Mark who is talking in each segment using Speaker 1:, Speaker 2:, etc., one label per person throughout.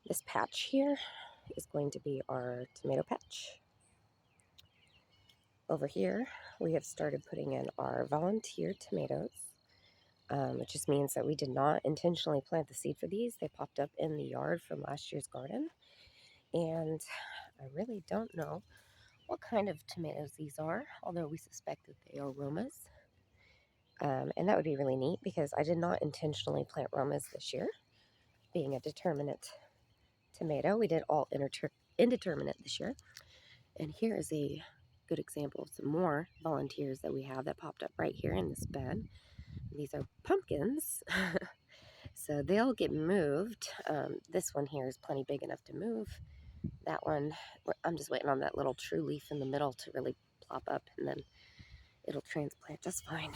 Speaker 1: This patch here is going to be our tomato patch. Over here, we have started putting in our volunteer tomatoes, which just means that we did not intentionally plant the seed for these. They popped up in the yard from last year's garden, and I really don't know what kind of tomatoes these are, although we suspect that they are Romas. And that would be really neat because I did not intentionally plant Romas this year, being a determinate tomato. We did all indeterminate this year. And here is a good example of some more volunteers that we have that popped up right here in this bed. These are pumpkins. So they'll get moved. This one here is plenty big enough to move. That one, I'm just waiting on that little true leaf in the middle to really plop up, and then it'll transplant just fine.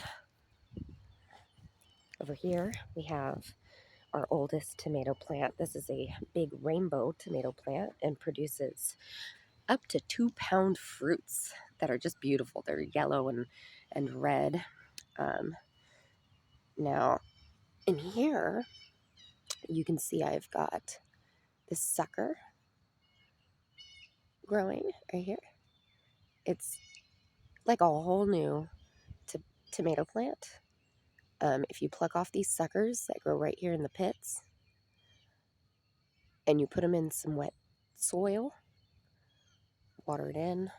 Speaker 1: Over here, we have our oldest tomato plant. This is a big rainbow tomato plant and produces up to 2-pound fruits that are just beautiful. They're yellow and red. Now, in here, you can see I've got this sucker growing right here. It's like a whole new tomato plant. If you pluck off these suckers that grow right here in the pits and you put them in some wet soil, water it in,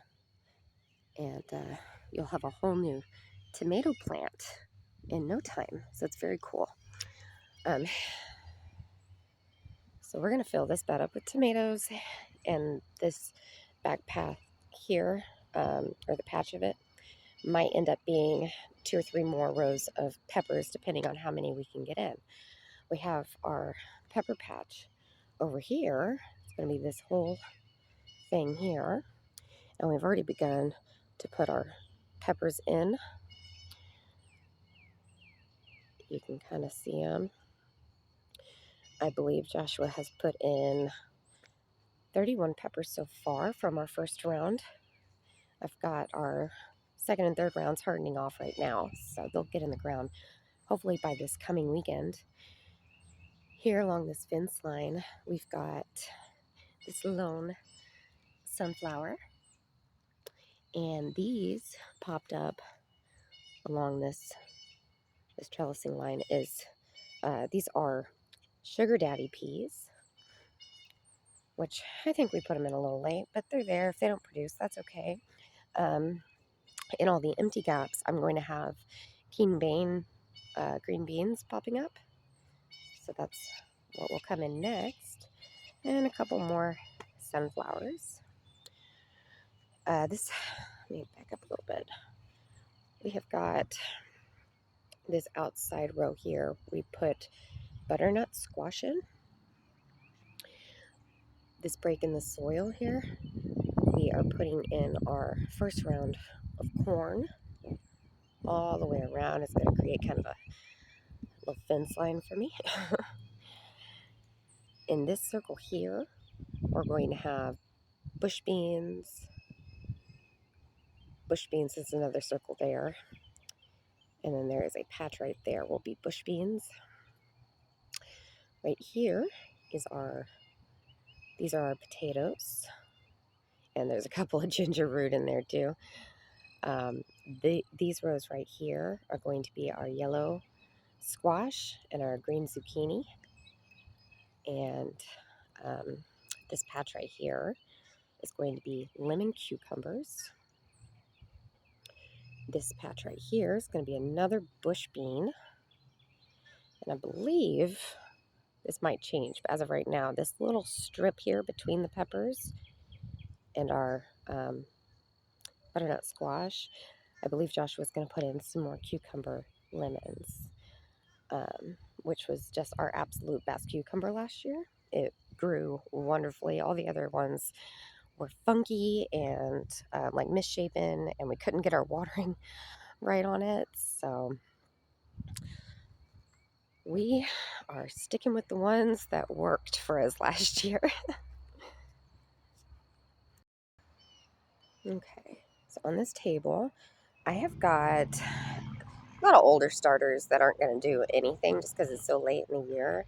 Speaker 1: and you'll have a whole new tomato plant in no time. So it's very cool. So we're going to fill this bed up with tomatoes, and this back path here, or the patch of it, might end up being 2 or 3 more rows of peppers, depending on how many we can get in. We have our pepper patch over here. It's going to be this whole thing here, and we've already begun to put our peppers in. You can kind of see them. I believe Joshua has put in 31 peppers so far from our first round. I've got our second and third rounds hardening off right now, so they'll get in the ground hopefully by this coming weekend. Here along this fence line, we've got this lone sunflower, and these popped up along this trellising line. These are sugar daddy peas, which I think we put them in a little late, but they're there. If they don't produce, that's okay. In all the empty gaps, I'm going to have keen bean green beans popping up. So that's what will come in next. And a couple more sunflowers. Let me back up a little bit. We have got this outside row here. We put butternut squash in. This break in the soil here, we are putting in our first round of corn all the way around. It's going to create kind of a little fence line for me. In this circle here, we're going to have bush beans. Bush beans is another circle there. And then there is a patch right there will be bush beans. Right here is these are our potatoes. And there's a couple of ginger root in there too. These rows right here are going to be our yellow squash and our green zucchini. And this patch right here is going to be lemon cucumbers. This patch right here is going to be another bush bean. And I believe this might change, but as of right now, this little strip here between the peppers and our butternut squash, I believe Joshua's going to put in some more cucumber lemons, which was just our absolute best cucumber last year. It grew wonderfully. All the other ones were funky and like misshapen, and we couldn't get our watering right on it. So we are sticking with the ones that worked for us last year. Okay, so on this table, I have got a lot of older starters that aren't going to do anything just because it's so late in the year.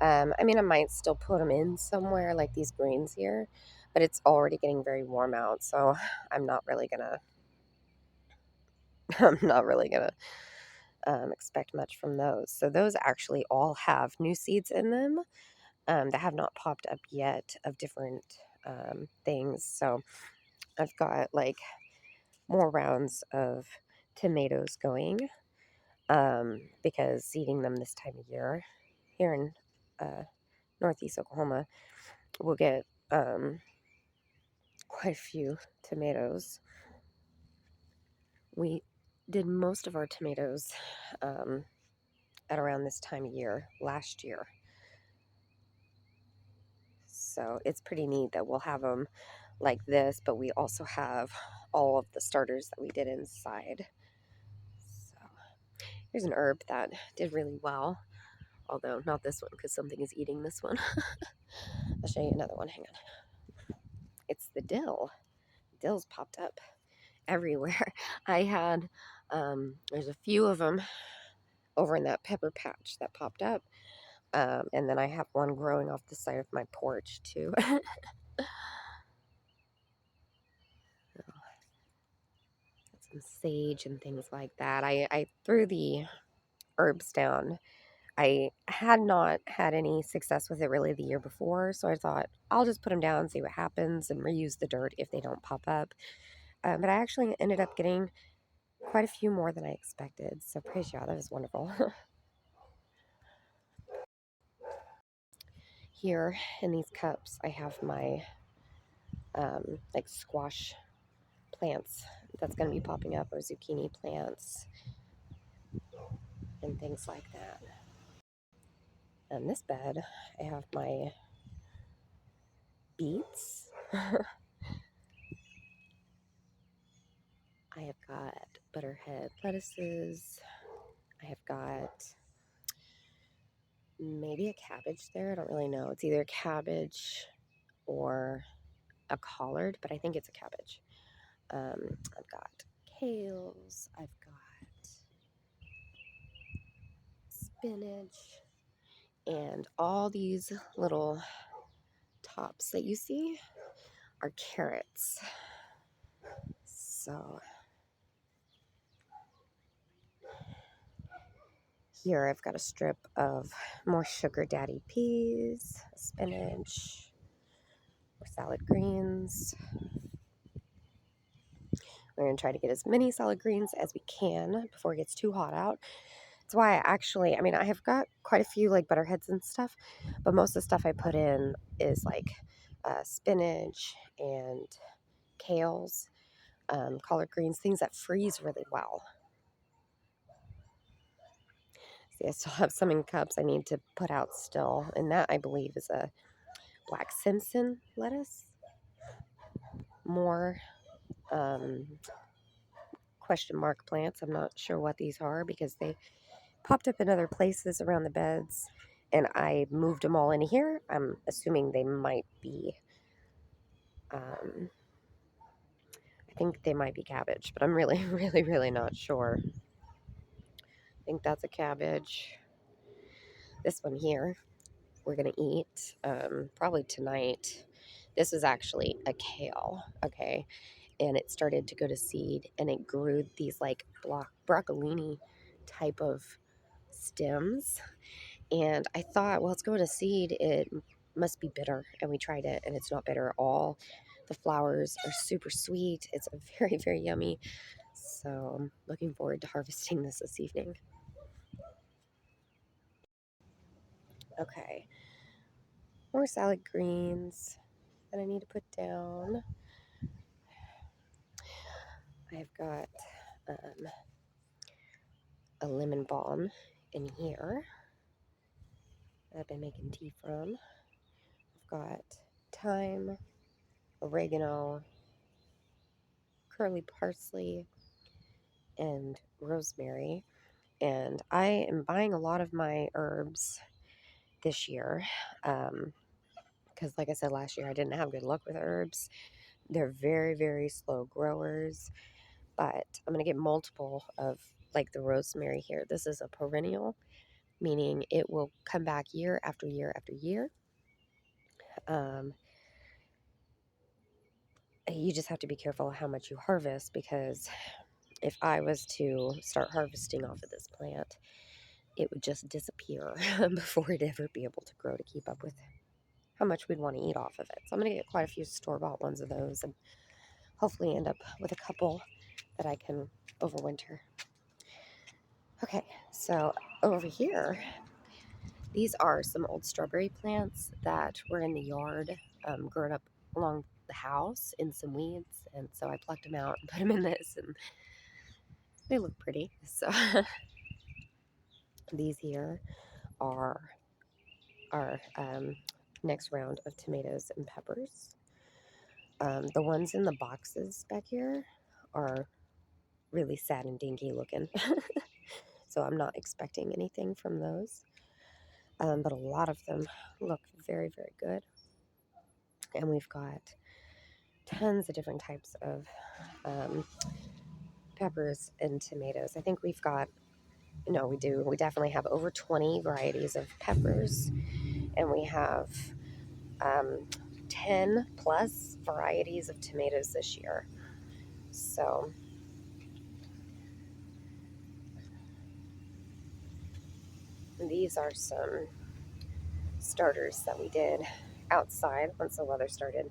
Speaker 1: I mean, I might still put them in somewhere like these greens here, but it's already getting very warm out, so I'm not really gonna I'm not really gonna expect much from those. So those actually all have new seeds in them that have not popped up yet of different things. So I've got like more rounds of tomatoes going because seeding them this time of year here in northeast Oklahoma, we'll get quite a few tomatoes. We did most of our tomatoes at around this time of year last year. So it's pretty neat that we'll have them like this, but we also have all of the starters that we did inside. So here's an herb that did really well, although not this one because something is eating this one. I'll show you another one. Hang on. It's the dill. Dill's popped up everywhere. I had, there's a few of them over in that pepper patch that popped up. And then I have one growing off the side of my porch too. Some sage and things like that. I threw the herbs down. I had not had any success with it really the year before, so I thought I'll just put them down and see what happens and reuse the dirt if they don't pop up. But I actually ended up getting quite a few more than I expected, so praise God, that was wonderful. Here in these cups, I have my like squash plants that's going to be popping up, or zucchini plants and things like that. On this bed, I have my beets. I have got butterhead lettuces. I have got maybe a cabbage there. I don't really know. It's either cabbage or a collard, but I think it's a cabbage. I've got kales. I've got spinach. And all these little tops that you see are carrots. So here I've got a strip of more sugar daddy peas, spinach, more salad greens. We're going to try to get as many salad greens as we can before it gets too hot out. That's why I mean, I have got quite a few like butterheads and stuff, but most of the stuff I put in is like spinach and kales, collard greens, things that freeze really well. See, I still have some in cups I need to put out still, and that I believe is a Black Simpson lettuce. More question mark plants. I'm not sure what these are because they popped up in other places around the beds, and I moved them all in here. I'm assuming they might be, I think they might be cabbage, but I'm really, really, really not sure. I think that's a cabbage. This one here, we're going to eat probably tonight. This is actually a kale, okay? And it started to go to seed, and it grew these like broccolini type of stems. And I thought, well, it's going to seed. It must be bitter. And we tried it, and it's not bitter at all. The flowers are super sweet. It's very, very yummy. So I'm looking forward to harvesting this evening. Okay. More salad greens that I need to put down. I've got a lemon balm in here that I've been making tea from. I've got thyme, oregano, curly parsley, and rosemary. And I am buying a lot of my herbs this year because, like I said, last year I didn't have good luck with herbs. They're very, very slow growers, but I'm going to get multiple of like the rosemary here. This is a perennial, meaning it will come back year after year after year. Um, you just have to be careful how much you harvest, because if I was to start harvesting off of this plant, it would just disappear before it'd ever be able to grow to keep up with how much we'd want to eat off of it. So I'm going to get quite a few store-bought ones of those and hopefully end up with a couple that I can overwinter. Okay, so over here, these are some old strawberry plants that were in the yard, growing up along the house in some weeds, and so I plucked them out and put them in this, and they look pretty. So these here are our next round of tomatoes and peppers. The ones in the boxes back here are really sad and dinky looking. So I'm not expecting anything from those. But a lot of them look very, very good. And we've got tons of different types of peppers and tomatoes. I think we've got, no, we do. We definitely have over 20 varieties of peppers. And we have 10 plus varieties of tomatoes this year. So these are some starters that we did outside once the weather started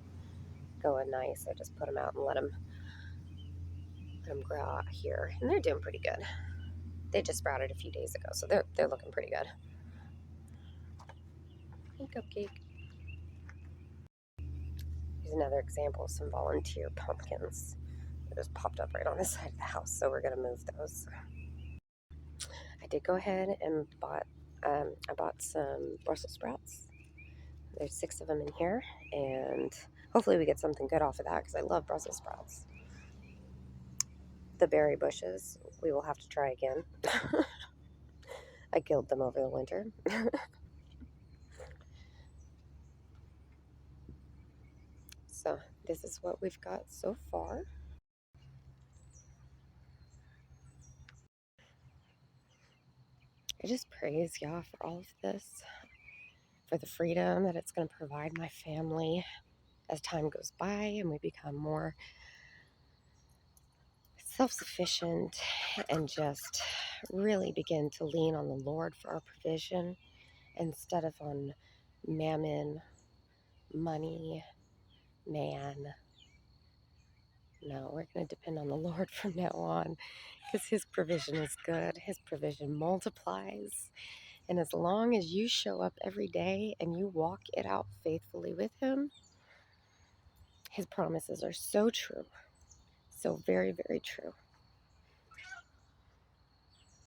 Speaker 1: going nice. I just put them out and let them grow out here, and they're doing pretty good. They just sprouted a few days ago, so they're looking pretty good. Hey, Cupcake. Here's another example of some volunteer pumpkins that just popped up right on the side of the house, so we're gonna move those. I did go ahead and I bought some Brussels sprouts. There's 6 of them in here, and hopefully we get something good off of that, because I love Brussels sprouts. The berry bushes, we will have to try again. I killed them over the winter. So this is what we've got so far. I just praise Yah for all of this, for the freedom that it's going to provide my family as time goes by and we become more self-sufficient and just really begin to lean on the Lord for our provision instead of on mammon, money, man. No, we're going to depend on the Lord from now on, because his provision is good. His provision multiplies. And as long as you show up every day and you walk it out faithfully with him, his promises are so true. So very, very true.